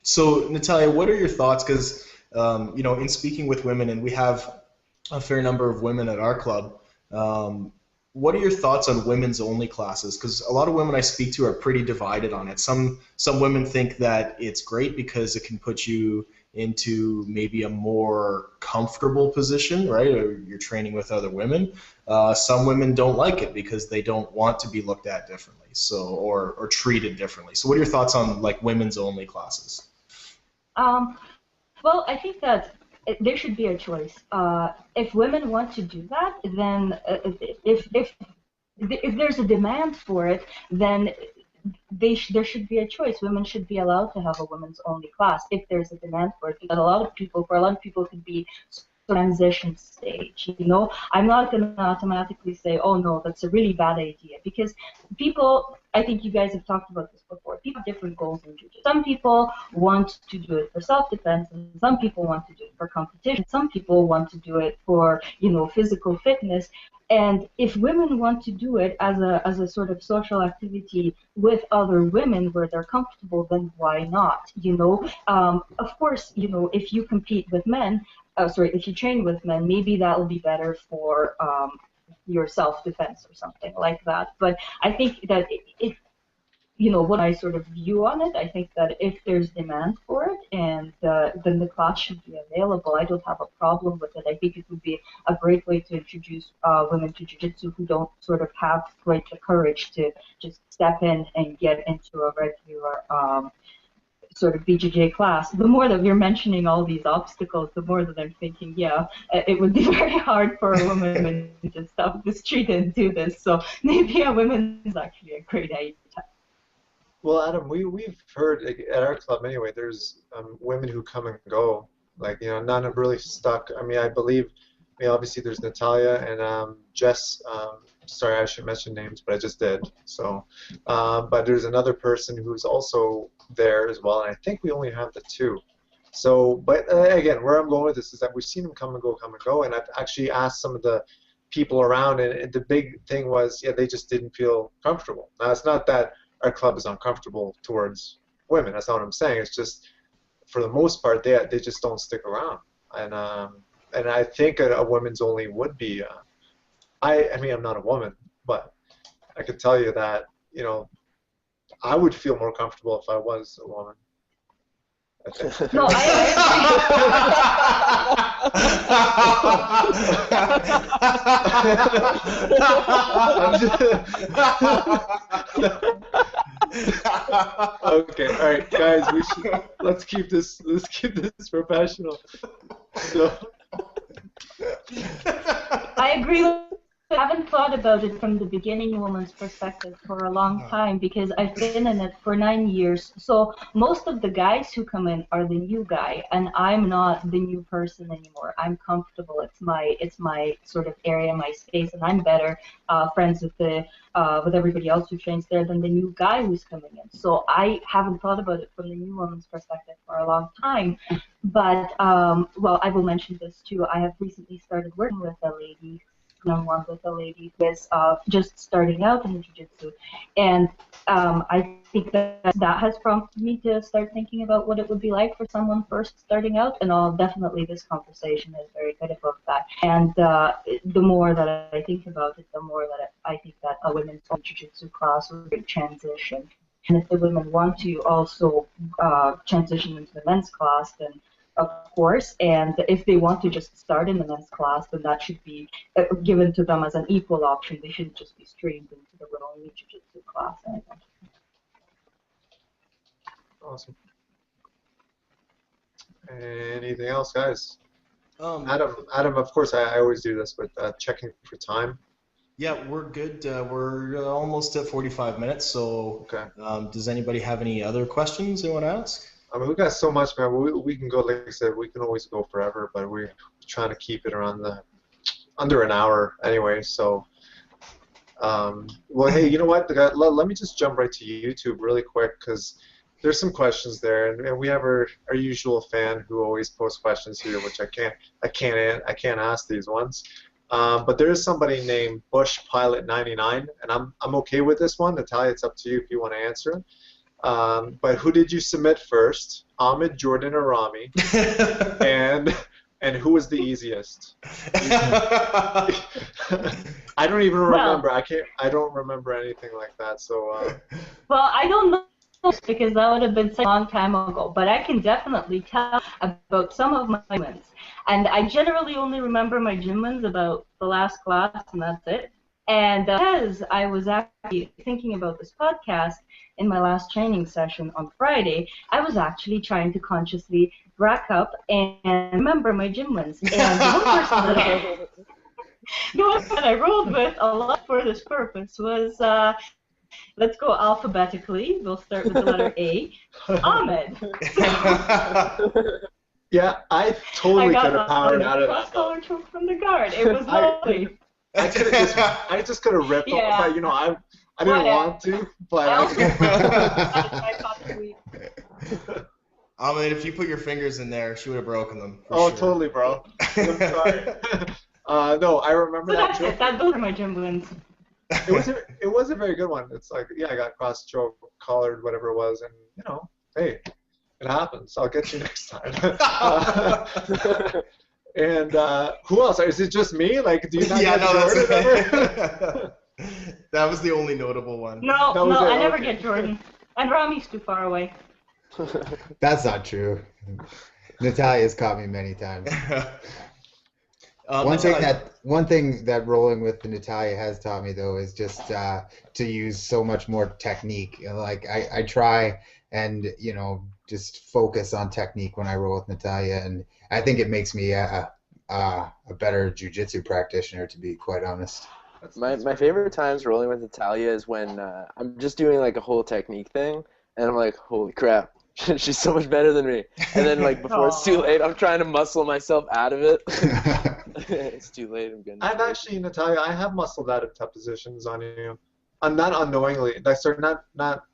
So, Natalia, what are your thoughts? Because you know, in speaking with women, and we have a fair number of women at our club. What are your thoughts on women's only classes? Because a lot of women I speak to are pretty divided on it. Some women think that it's great because it can put you into maybe a more comfortable position, right? Or you're training with other women. Some women don't like it because they don't want to be looked at differently, so or treated differently. So what are your thoughts on like women's only classes? Well, I think that there should be a choice. If women want to do that, then if there's a demand for it, then there should be a choice. Women should be allowed to have a women's only class if there's a demand for it. Because for a lot of people, it could be transition stage. You know, I'm not going to automatically say, oh no, that's a really bad idea, because people, I think you guys have talked about this before, people have different goals in jiu-jitsu. Some people want to do it for self-defense, and some people want to do it for competition. Some people want to do it for, you know, physical fitness. And if women want to do it as a sort of social activity with other women where they're comfortable, then why not? You know, of course, you know, if you compete with men, if you train with men, maybe that will be better for your self-defense or something like that. But I think that you know, what I sort of view on it, I think that if there's demand for it, and then the class should be available. I don't have a problem with it. I think it would be a great way to introduce women to jiu-jitsu who don't sort of have quite the courage to just step in and get into a regular sort of BJJ class. The more that you're mentioning all these obstacles, the more that I'm thinking, yeah, it would be very hard for a woman to just stop the street and do this. So maybe a woman is actually a great idea. Well, Adam, we've heard at our club anyway. There's women who come and go, like, you know, none are really stuck. I mean, I believe, I mean, obviously there's Natalia and Jess. Sorry, I should mention names, but I just did. So, but there's another person who's also there as well, and I think we only have the two. So, but again, where I'm going with this is that we've seen them come and go, and I've actually asked some of the people around, and the big thing was, yeah, they just didn't feel comfortable. Now, it's not that our club is uncomfortable towards women. That's not what I'm saying. It's just, for the most part, they just don't stick around. And I think a women's only would be. I mean, I'm not a woman, but I could tell you that, you know, I would feel more comfortable if I was a woman. I think. No, Okay, all right, guys, let's keep this professional. So. I agree with I haven't thought about it from the beginning woman's perspective for a long time, because I've been in it for 9 years. So most of the guys who come in are the new guy, and I'm not the new person anymore. I'm comfortable. It's my sort of area, my space, and I'm better friends with everybody else who trains there than the new guy who's coming in. So I haven't thought about it from the new woman's perspective for a long time. But well, I will mention this too. I have recently started working with a lady. One with a lady who is just starting out in jiu-jitsu, and I think that has prompted me to start thinking about what it would be like for someone first starting out, and definitely this conversation is very good about that. And the more that I think about it, the more that I think that a women's jiu-jitsu class would be a transition. And if the women want to also transition into the men's class, then of course, and if they want to just start in the men's class, then that should be given to them as an equal option. They shouldn't just be streamed into the little jiu-jitsu class. Awesome. Anything else, guys? Adam, of course, I always do this, but checking for time. Yeah, we're good. We're almost at 45 minutes, so okay. Does anybody have any other questions they want to ask? I mean, we got so much, man. We can go, like I said, we can always go forever, but we're trying to keep it around under an hour anyway. So, well, hey, you know what? Let me just jump right to YouTube really quick, because there's some questions there, and we have our usual fan who always posts questions here, which I can't ask these ones. But there is somebody named Bush Pilot 99, and I'm okay with this one. Natalia, it's up to you if you want to answer. But who did you submit first? Ahmed, Jordan, or Rami? And who was the easiest? I don't even remember. I don't remember anything like that. So. Well, I don't know because that would have been such a long time ago. But I can definitely tell about some of my wins. And I generally only remember my gym wins about the last class, and that's it. And because I was actually thinking about this podcast in my last training session on Friday, I was actually trying to consciously rack up and remember my gym wins. And the one that I rolled with a lot for this purpose was, let's go alphabetically. We'll start with the letter A. Ahmed. Yeah, I totally could have powered out of that. Cross-collar choke from the guard. It was lovely. I just could have ripped off, but I didn't want to, but I mean, if you put your fingers in there, she would have broken them. Oh, sure. Totally, bro. I'm sorry. No, I remember that joke. Those are my gym wins. It was a very good one. It's like, yeah, I got cross choke, collared, whatever it was, and hey, it happens. I'll get you next time. And who else? Is it just me? Like, do you not get Jordan ever? That was the only notable one. No, I never get Jordan. And Rami's too far away. That's not true. Natalia's caught me many times. One thing that rolling with Natalia has taught me though is just to use so much more technique. Like I try and just focus on technique when I roll with Natalia, and I think it makes me a better jiu-jitsu practitioner, to be quite honest. My favorite times rolling with Natalia is when I'm just doing like a whole technique thing, and I'm like, holy crap, she's so much better than me. And then like before it's too late, I'm trying to muscle myself out of it. It's too late. I'm getting. I've actually, Natalia, I have muscled out of tough positions on you. I'm not unknowingly. Like, sorry, not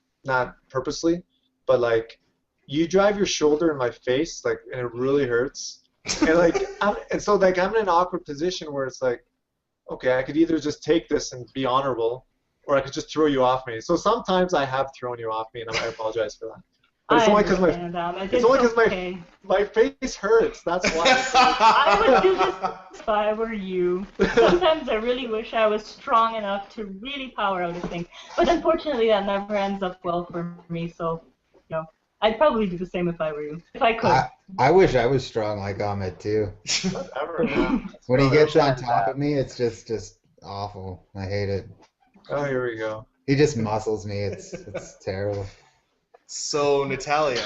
purposely, but like you drive your shoulder in my face, like, and it really hurts. And like, I'm in an awkward position where it's like, okay, I could either just take this and be honorable, or I could just throw you off me. So sometimes I have thrown you off me, and I apologize for that. But it's only because my face hurts. That's why. I would do this if I were you. Sometimes I really wish I was strong enough to really power out of things. But unfortunately, that never ends up well for me. So, I'd probably do the same if I were you. If I could. I wish I was strong like Ahmed, too. When he gets on top of me, it's just awful. I hate it. Oh, here we go. He just muscles me. It's terrible. So, Natalia,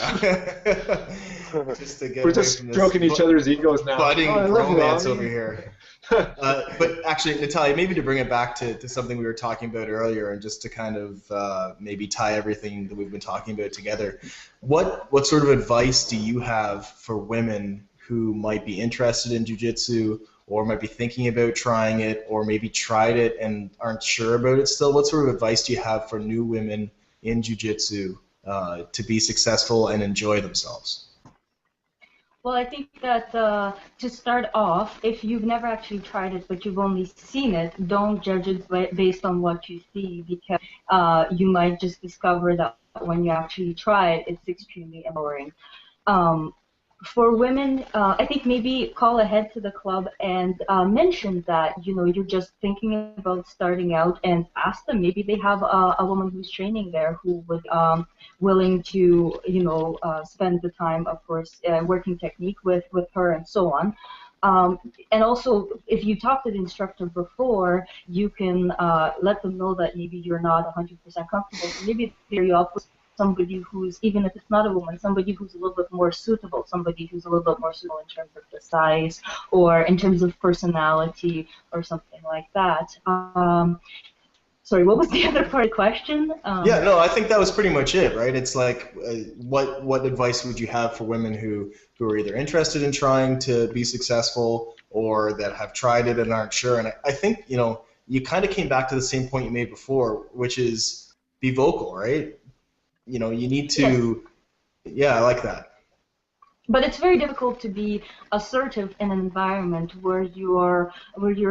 just to get we're just stroking each other's egos now. Budding romance over here. But actually, Natalia, maybe to bring it back to something we were talking about earlier, and just to kind of maybe tie everything that we've been talking about together, what sort of advice do you have for women who might be interested in jiu-jitsu, or might be thinking about trying it, or maybe tried it and aren't sure about it still? What sort of advice do you have for new women in jiu-jitsu to be successful and enjoy themselves? Well, I think that to start off, if you've never actually tried it but you've only seen it, don't judge it based on what you see, because you might just discover that when you actually try it, it's extremely empowering. For women, I think maybe call ahead to the club and mention that you're just thinking about starting out, and ask them. Maybe they have a woman who's training there who would willing to spend the time, of course, working technique with her and so on. And also, if you talk to the instructor before, you can let them know that maybe you're not 100% comfortable. So maybe pair you up with somebody who's, even if it's not a woman, somebody who's a little bit more suitable, somebody who's a little bit more suitable in terms of the size or in terms of personality or something like that. Sorry, what was the other part of the question? Yeah, no, I think that was pretty much it, right? It's like, what advice would you have for women who are either interested in trying to be successful, or that have tried it and aren't sure? And I think, you kind of came back to the same point you made before, which is be vocal, right? You need to Yeah, I like that. But it's very difficult to be assertive in an environment where you're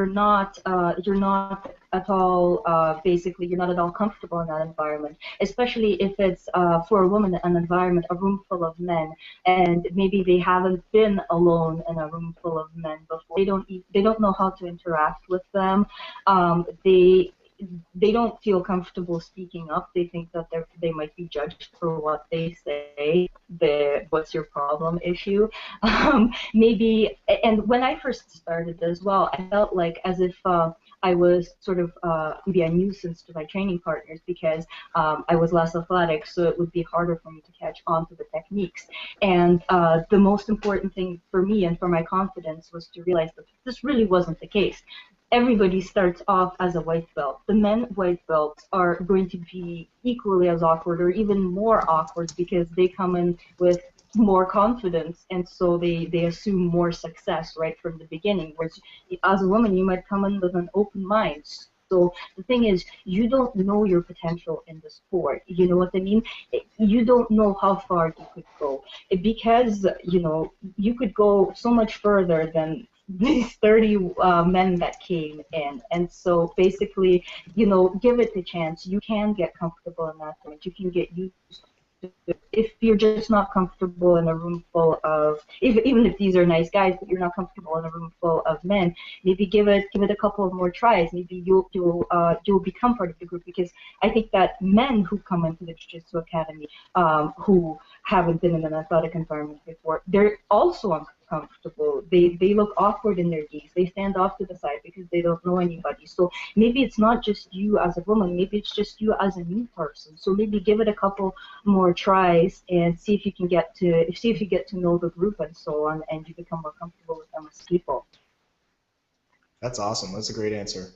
not at all basically you're not at all comfortable in that environment, especially if it's for a woman an environment, a room full of men, and maybe they haven't been alone in a room full of men before. They don't know how to interact with them. They don't feel comfortable speaking up. They think that they might be judged for what they say. What's your problem issue? Maybe, and when I first started as well, I felt like as if I was sort of maybe a nuisance to my training partners because I was less athletic, so it would be harder for me to catch on to the techniques. And the most important thing for me and for my confidence was to realize that this really wasn't the case. Everybody starts off as a white belt. The men white belts are going to be equally as awkward or even more awkward because they come in with more confidence, and so they assume more success right from the beginning. Whereas as a woman, you might come in with an open mind. So the thing is, you don't know your potential in the sport. You know what I mean? You don't know how far you could go because you could go so much further than these 30 men that came in. And so basically, give it a chance. You can get comfortable in that point. You can get used to it. If you're just not comfortable in a room full of, even if these are nice guys, but you're not comfortable in a room full of men, maybe give it a couple of more tries. Maybe you'll become part of the group, because I think that men who come into the Jiu-Jitsu Academy who haven't been in an athletic environment before, they're also uncomfortable. They look awkward in their gigs. They stand off to the side because they don't know anybody. So maybe it's not just you as a woman. Maybe it's just you as a new person. So maybe give it a couple more tries and see if you get to know the group and so on, and you become more comfortable with them as people. That's awesome. That's a great answer.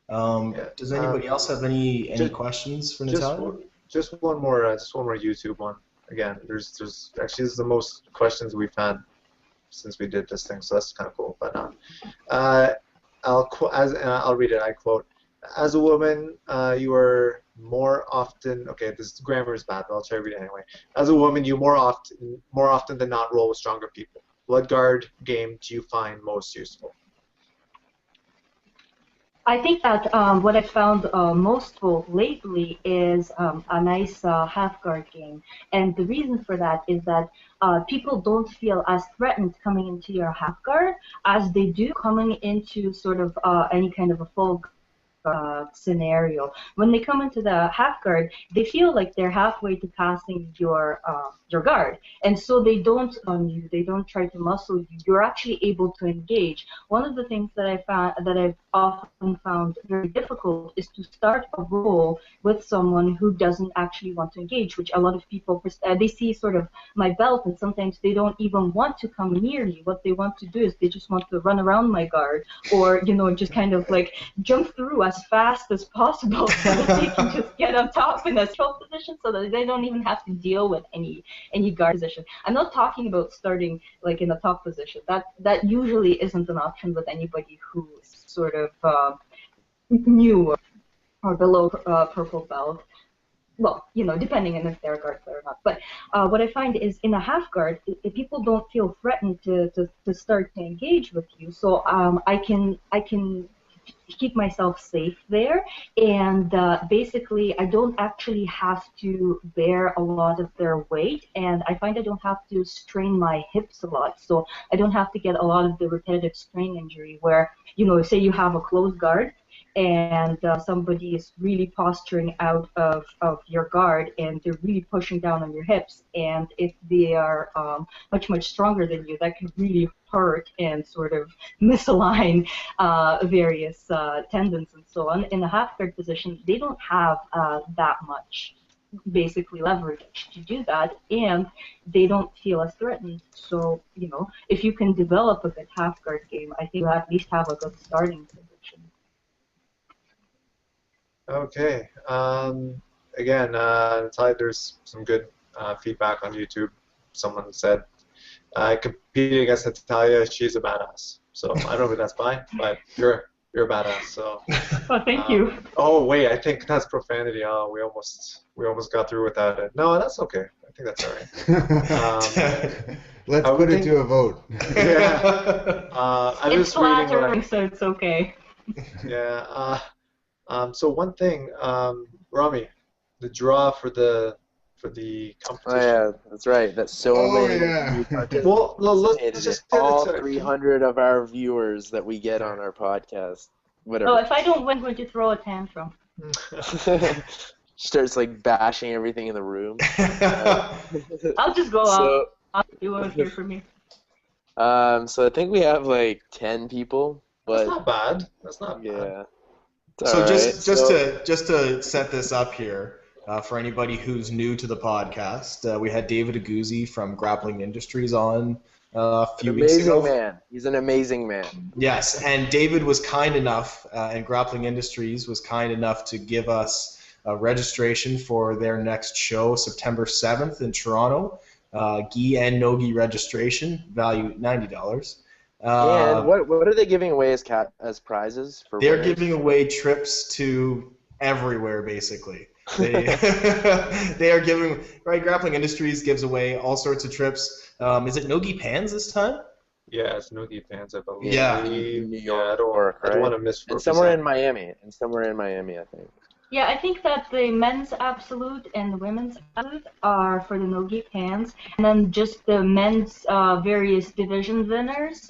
Yeah. Does anybody else have any questions for Natalia? Just one more YouTube one. Again, there's actually, this is the most questions we've had since we did this thing, so that's kind of cool. But I'll read it. I quote: "As a woman, you are more often." Okay, this grammar is bad, but I'll try to read it anyway. "As a woman, you more often than not roll with stronger people. What guard game do you find most useful?" I think that what I found most useful lately is a nice half guard game, and the reason for that is that people don't feel as threatened coming into your half guard as they do coming into sort of any kind of a full scenario. When they come into the half guard, they feel like they're halfway to passing your guard, and so they don't on you. They don't try to muscle you. You're actually able to engage. One of the things that I've often found very difficult is to start a roll with someone who doesn't actually want to engage, which a lot of people they see sort of my belt, and sometimes they don't even want to come near me. What they want to do is they just want to run around my guard, or just kind of like jump through as fast as possible so that they can just get on top in a control position, so that they don't even have to deal with any guard position. I'm not talking about starting like in a top position. That usually isn't an option with anybody who's sort of new or below purple belt. Well, depending on if they're a guard player or not. But what I find is in a half guard, if people don't feel threatened to start to engage with you, so I can keep myself safe there, and basically I don't actually have to bear a lot of their weight, and I find I don't have to strain my hips a lot, so I don't have to get a lot of the repetitive strain injury where, say you have a closed guard and somebody is really posturing out of your guard and they're really pushing down on your hips, and if they are much stronger than you, that can really hurt and sort of misalign various tendons and so on. In the half guard position, they don't have that much basically leverage to do that, and they don't feel as threatened. So, if you can develop a good half guard game, I think you at least have a good starting position. Okay. Again, Natalia, there's some good feedback on YouTube. Someone said, competing against Natalia, she's a badass. So I don't know who that's by, but you're You're a badass. So. Oh, thank you. Oh wait, I think that's profanity. Oh, we almost got through without it. No, that's okay. I think that's all right. Let's put it to a vote. Yeah. I It's was reading flattering, so it's okay. Yeah. So one thing, Rami, the draw for the competition. Oh yeah, that's right. That's so many. Yeah. Well, let's just all 300 of our viewers that we get on our podcast. Whatever. Oh, if I don't win, I'm going to throw a tantrum. Starts like bashing everything in the room. I'll just go out. You won't hear from me. So I think we have like 10 people, but That's not bad. That's not bad. yeah. So just to set this up here, for anybody who's new to the podcast, we had David Aguzzi from Grappling Industries on a few weeks ago. Amazing man. He's an amazing man. Yes, and David was kind enough, and Grappling Industries was kind enough to give us a registration for their next show, September 7th in Toronto. Gi and no-gi registration, value $90. And what are they giving away as prizes for? They're winners? giving away trips to everywhere, basically. They are giving, right? Grappling Industries gives away all sorts of trips. Is it no-gi pans this time? Yeah, it's no-gi fans, I believe. Yeah. New Yeah, I York, don't want to miss. and somewhere in Miami, I think. Yeah, I think that the men's absolute and the women's absolute are for the no-gi pans, and then just the men's various division winners,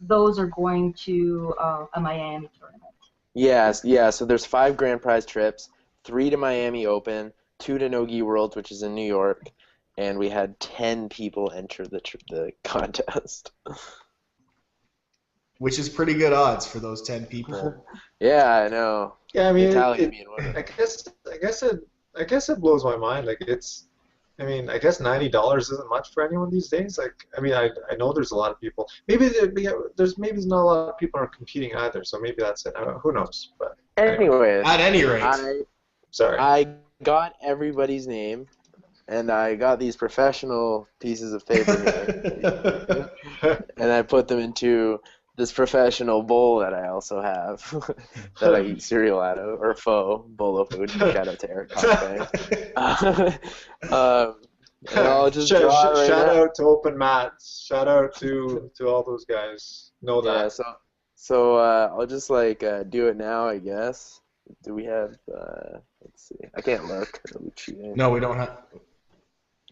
those are going to a Miami tournament. Yes, yeah. So there's 5 grand prize trips, 3 to Miami Open, 2 to No-Gi Worlds, which is in New York, and we had 10 people enter the contest. Which is pretty good odds for those 10 people. Yeah, I know. Yeah, I mean, Italian being one of them. I guess it blows my mind. Like I guess $90 isn't much for anyone these days. Like, I mean, I know there's a lot of people. Maybe there's not a lot of people are competing either. So maybe that's it. Who knows? But Anyways, At any rate, I got everybody's name, and I got these professional pieces of paper here, and I put them into this professional bowl that I also have that I eat cereal out of, or pho, bowl of food. Shout out to Eric Coffey. And I'll just shout now. out to Open Mats. Shout out to all those guys. Know that. Yeah, so I'll just do it now, I guess. Do we have? Let's see. I can't look. It'll be cheating. no, we don't have.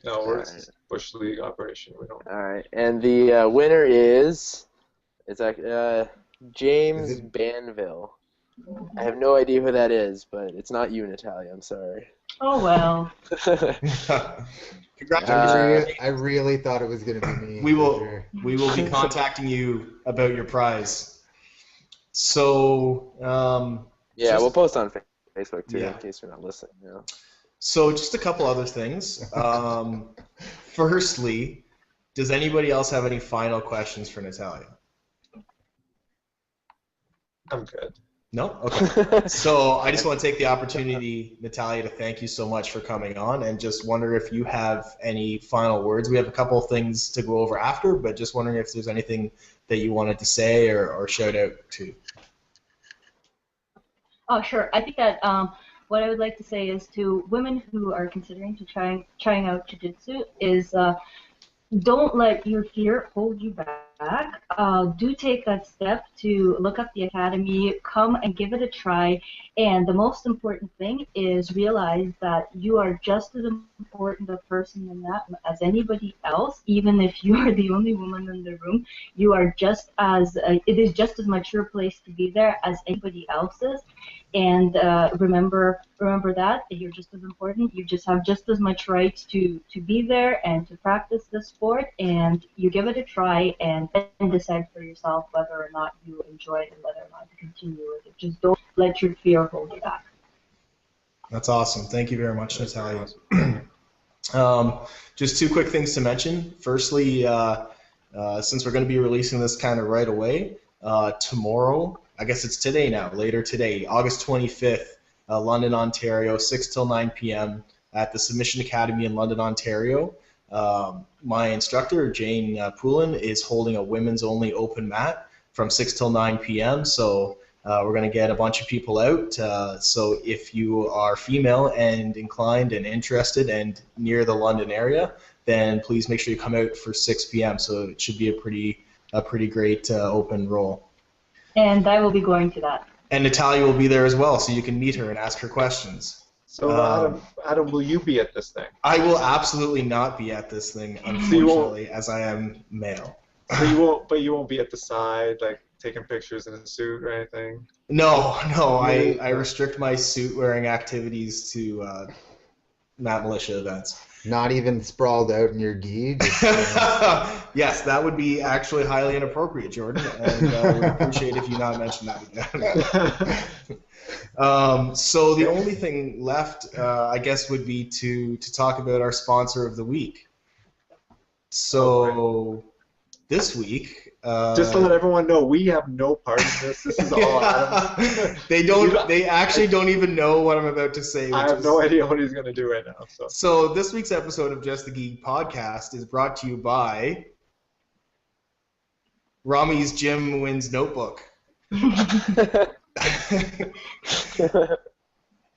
No, we're Alright. Bush League operation. We don't. All right, and the winner is James Banville. I have no idea who that is, but it's not you, Natalia. I'm sorry. Oh well. Congratulations. I really thought it was going to be me. we will for sure. we will be contacting you about your prize. So Yeah, just- we'll post on Facebook too Yeah. in case you're not listening. You know? So just a couple other things. Firstly, does anybody else have any final questions for Natalia? I'm good. No? Okay. So I just want to take the opportunity, Natalia, to thank you so much for coming on, and just wonder if you have any final words. We have a couple of things to go over after, but just wondering if there's anything that you wanted to say or shout out to. Oh, sure. I think that what I would like to say is to women who are considering to trying out jiu-jitsu is don't let your fear hold you back. Do take that step to look up the academy, come and give it a try. And the most important thing is realize that you are just as important a person in that as anybody else. Even if you are the only woman in the room, you are just as it is just as much your place to be there as anybody else's. And remember that you're just as important. You just have just as much right to be there and to practice the sport. And you give it a try and then decide for yourself whether or not you enjoy it and whether or not to continue with it. Just don't let your fear hold you back. That's awesome. Thank you very much, Natalia. Just two quick things to mention. Firstly, since we're going to be releasing this kind of right away, tomorrow, I guess it's today now, later today, August 25th, London, Ontario, 6 till 9 p.m. at the Submission Academy in London, Ontario. My instructor, Jane Poulin, is holding a women's only open mat from 6 till 9 p.m. So We're going to get a bunch of people out. So if you are female and inclined and interested and near the London area, then please make sure you come out for 6 p.m. So it should be a pretty great open roll. And I will be going to that. And Natalia will be there as well, so you can meet her and ask her questions. So Adam, will you be at this thing? I will absolutely not be at this thing, unfortunately, as I am male. So you won't be at the side, like taking pictures in a suit or anything? No. I restrict my suit-wearing activities to not militia events. Not even sprawled out in your gi? Yes, that would be actually highly inappropriate, Jordan, and I would appreciate if you not mention that again. So the only thing left, I guess, would be to talk about our sponsor of the week. So this week... just to let everyone know, we have no part in this. This is all Adam. They actually don't even know what I'm about to say. I have no idea what he's going to do right now. So this week's episode of Just the Geek podcast is brought to you by Rami's Gym Wins Notebook.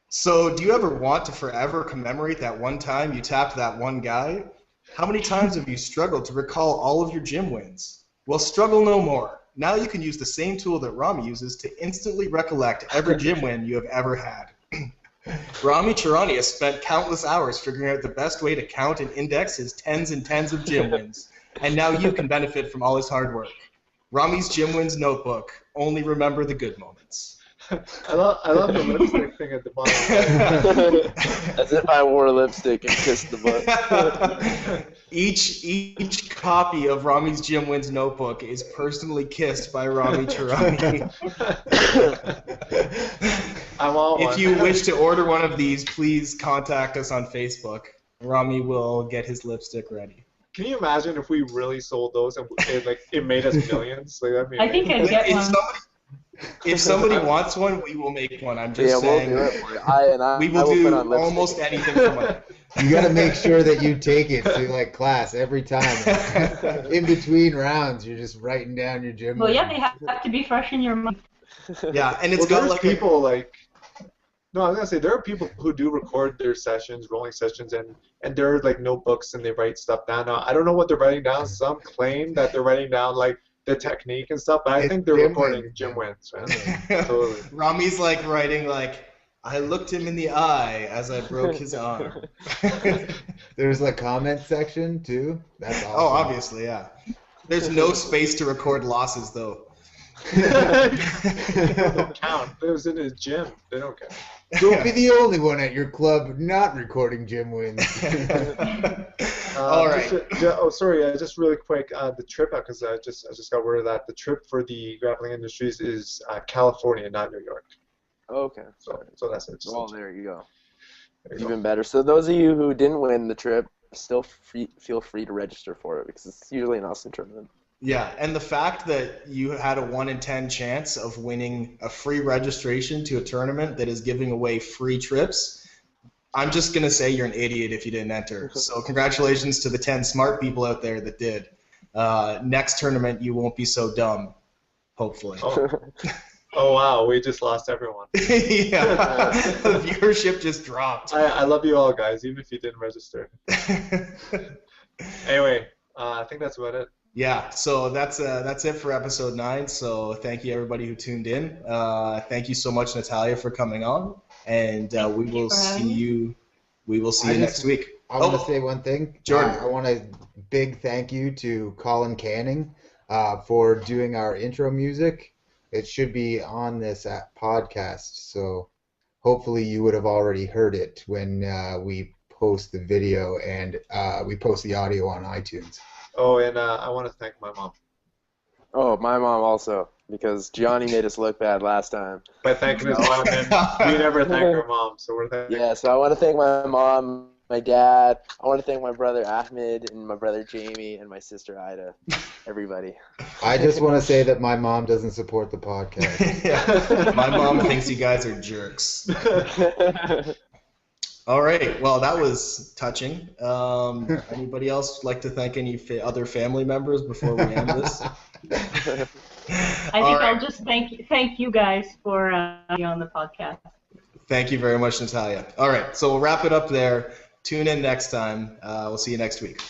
So do you ever want to forever commemorate that one time you tapped that one guy? How many times have you struggled to recall all of your gym wins? Well, struggle no more. Now you can use the same tool that Rami uses to instantly recollect every gym win you have ever had. Rami Charani has spent countless hours figuring out the best way to count and index his tens and tens of gym wins, and now you can benefit from all his hard work. Rami's Gym Wins Notebook. Only remember the good moments. I love the lipstick thing at the bottom. As if I wore lipstick and kissed the butt. Each copy of Rami's Gym Wins Notebook is personally kissed by Rami Charani. If you wish to order one of these, please contact us on Facebook. Rami will get his lipstick ready. Can you imagine if we really sold those and it made us millions? That'd be I think I'd get one. If somebody wants one, we will make one. I'm just saying. We'll do it. We will do almost anything for money. You got to make sure that you take it to class every time. In between rounds, you're just writing down your gym. Well, yeah, they have to be fresh in your mind. Yeah, and it's got people No, I was gonna say there are people who do record their sessions, rolling sessions, and they're notebooks and they write stuff down. Now I don't know what they're writing down. Some claim that they're writing down the technique and stuff, but I think they're recording gym wins, man. Totally. Rami's writing I looked him in the eye as I broke his arm. There's a comment section too. That's awesome. Oh, obviously, yeah. There's no space to record losses though. They don't count. It was in his gym. They don't count. Don't be the only one at your club not recording gym wins. All right. Just really quick, the trip, because I just got word of that. The trip for the Grappling Industries is California, not New York. Okay. So that's it. Well, there you go. Even better. So those of you who didn't win the trip, still feel free to register for it because it's usually an awesome tournament. Yeah, and the fact that you had a 1 in 10 chance of winning a free registration to a tournament that is giving away free trips, I'm just going to say you're an idiot if you didn't enter. So congratulations to the 10 smart people out there that did. Next tournament, you won't be so dumb, hopefully. Oh wow, we just lost everyone. Yeah, the viewership just dropped. I love you all, guys, even if you didn't register. Anyway, I think that's about it. Yeah, so that's it for episode 9. So thank you everybody who tuned in. Thank you so much, Natalia, for coming on, and we will see you next week. I want to say one thing, Jordan. I want a big thank you to Colin Canning for doing our intro music. It should be on this podcast, so hopefully you would have already heard it when we post the video and we post the audio on iTunes. Oh, and I want to thank my mom. Oh, my mom also, because Gianni made us look bad last time. By thanking his mom, and we never thank our mom, so we're thanking. Yeah, so I want to thank my mom, my dad. I want to thank my brother Ahmed and my brother Jamie and my sister Ida. Everybody. I just want to say that my mom doesn't support the podcast. Yeah. My mom thinks you guys are jerks. All right. Well, that was touching. Anybody else like to thank any other family members before we end this? I think I'll just thank you guys for being on the podcast. Thank you very much, Natalia. All right, so we'll wrap it up there. Tune in next time. We'll see you next week.